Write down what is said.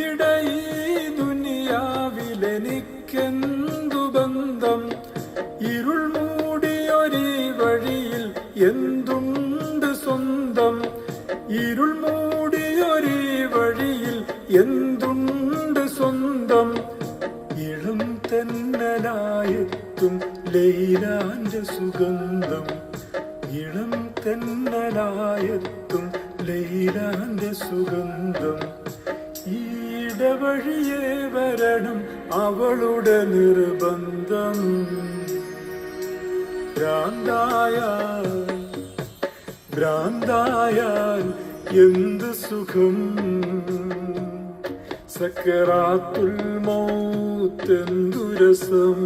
ഇവിടെ ഈ ദുനിയാവിലെനിക്കെന്തു ബന്ധം? ഇരുൾ മൂടിയൊരീ വഴിയിൽ എന്തുണ്ട് സ്വന്തം? ഇരുൾ മൂടിയൊരീ വഴിയിൽ എന്തുണ്ട് സ്വന്തം? ഇളം തെന്നലായെത്തും ലൈലാന്റെ സുഗന്ധം. ഇളം തെന്നലായെത്തും ലൈലാന്റെ സുഗന്ധം. ഈടവഴിയേ വരണം അവളുടെ നിർബന്ധം. ഭ്രാന്തായാൽ എന്ത് സുഖം? സക്കറാത്തുൽ മൗത്ത് എന്തു രസം.